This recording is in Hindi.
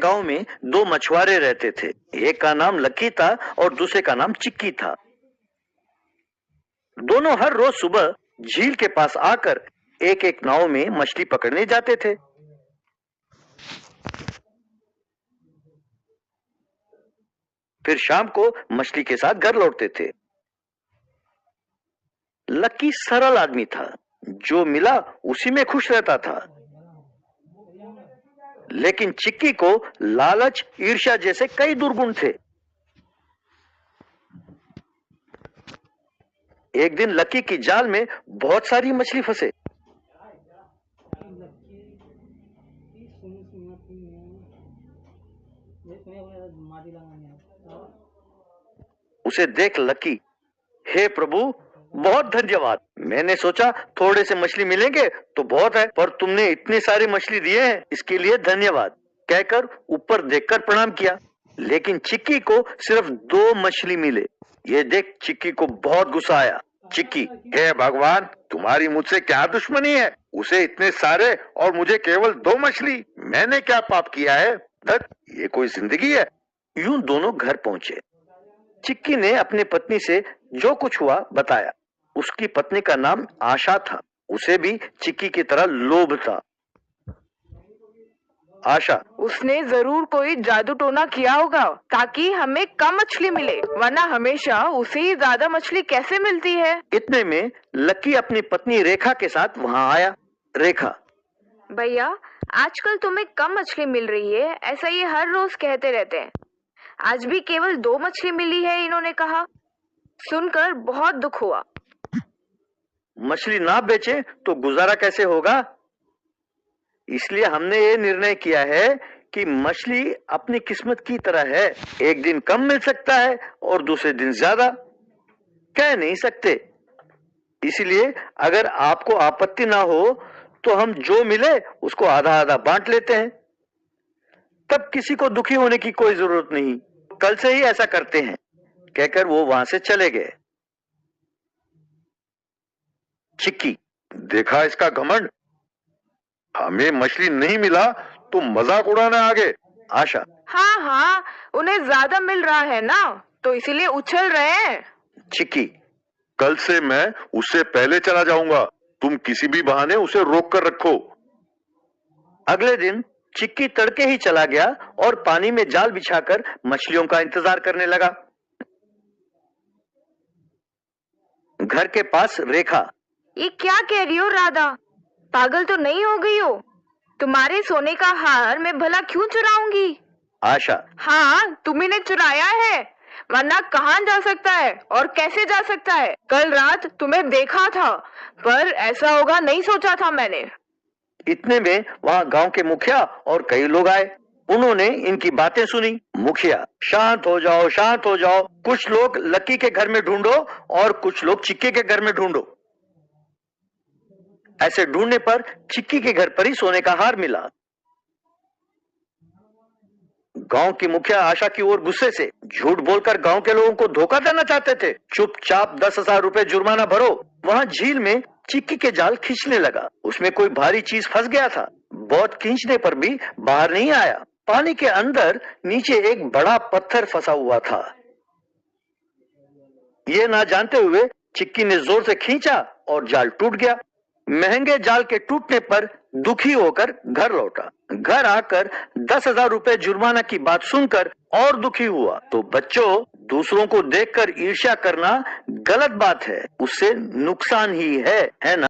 गांव में दो मछुआरे रहते थे। एक का नाम लकी था और दूसरे का नाम चिक्की था। दोनों हर रोज सुबह झील के पास आकर एक एक नाव में मछली पकड़ने जाते थे। फिर शाम को मछली के साथ घर लौटते थे। लकी सरल आदमी था, जो मिला उसी में खुश रहता था। लेकिन चिक्की को लालच, ईर्ष्या जैसे कई दुर्गुण थे। एक दिन लकी की जाल में बहुत सारी मछली फंसे। उसे देख लकी, हे प्रभु, बहुत धन्यवाद। मैंने सोचा थोड़े से मछली मिलेंगे तो बहुत है, पर तुमने इतने सारे मछली दिए हैं, इसके लिए धन्यवाद, कहकर ऊपर देखकर प्रणाम किया। लेकिन चिक्की को सिर्फ 2 मछली मिले। ये देख चिक्की को बहुत गुस्सा आया। चिक्की, हे भगवान, तुम्हारी मुझसे क्या दुश्मनी है? उसे इतने सारे और मुझे केवल 2 मछली। मैंने क्या पाप किया है? धत, ये कोई जिंदगी है? यूं दोनों घर पहुंचे। चिक्की ने अपनी पत्नी से जो कुछ हुआ बताया। उसकी पत्नी का नाम आशा था। उसे भी चिक्की की तरह लोभ था। आशा, उसने जरूर कोई जादू टोना किया होगा ताकि हमें कम मछली मिले, वरना हमेशा उसे ही ज्यादा मछली कैसे मिलती है। इतने में लकी अपनी पत्नी रेखा के साथ वहां आया। रेखा, भैया, आजकल तुम्हें कम मछली मिल रही है, ऐसा ये हर रोज कहते रहते हैं। आज भी केवल 2 मछली मिली है, इन्होंने कहा। सुनकर बहुत दुख हुआ। मछली ना बेचे तो गुजारा कैसे होगा? इसलिए हमने ये निर्णय किया है कि मछली अपनी किस्मत की तरह है। एक दिन कम मिल सकता है और दूसरे दिन ज्यादा, कह नहीं सकते। इसलिए अगर आपको आपत्ति ना हो तो हम जो मिले उसको आधा आधा बांट लेते हैं। तब किसी को दुखी होने की कोई जरूरत नहीं। कल से ही ऐसा करते हैं, कहकर वो वहां से चले गए। चिक्की, देखा इसका घमंड? हमें मछली नहीं मिला तो मजाक उड़ाने आ गए। आशा, हाँ हाँ, उन्हें ज्यादा मिल रहा है ना, तो इसीलिए उछल रहे हैं। चिक्की, कल से मैं उससे पहले चला जाऊंगा। तुम किसी भी बहाने उसे रोक कर रखो। अगले दिन चिक्की तड़के ही चला गया और पानी में जाल बिछाकर मछलियों का इंतजार करने लगा। घर के पास रेखा, ये क्या कह रही हो राधा? पागल तो नहीं हो गई हो? तुम्हारे सोने का हार मैं भला क्यों चुराऊंगी? आशा, हाँ, तुम्ही ने चुराया है, वरना कहाँ जा सकता है और कैसे जा सकता है? कल रात तुम्हें देखा था, पर ऐसा होगा नहीं सोचा था मैंने। इतने में वहां गांव के मुखिया और कई लोग आए। उन्होंने इनकी बातें सुनी। मुखिया, शांत हो जाओ, शांत हो जाओ। कुछ लोग लकी के घर में ढूंढो और कुछ लोग चिक्की के घर में ढूंढो। ऐसे ढूंढने पर चिक्की के घर पर ही सोने का हार मिला। गांव की मुखिया आशा की ओर गुस्से से, झूठ बोलकर गांव के लोगों को धोखा देना चाहते थे। चुपचाप 10,000 रुपए जुर्माना भरो। वहां झील में चिक्की के जाल खींचने लगा। उसमें कोई भारी चीज फंस गया था। बहुत खींचने पर भी बाहर नहीं आया। पानी के अंदर नीचे एक बड़ा पत्थर फंसा हुआ था। ये ना जानते हुए चिक्की ने जोर से खींचा और जाल टूट गया। महंगे जाल के टूटने पर दुखी होकर घर लौटा। घर आकर 10,000 रुपए जुर्माना की बात सुनकर और दुखी हुआ। तो बच्चों, दूसरों को देखकर ईर्ष्या करना गलत बात है, उससे नुकसान ही है ना?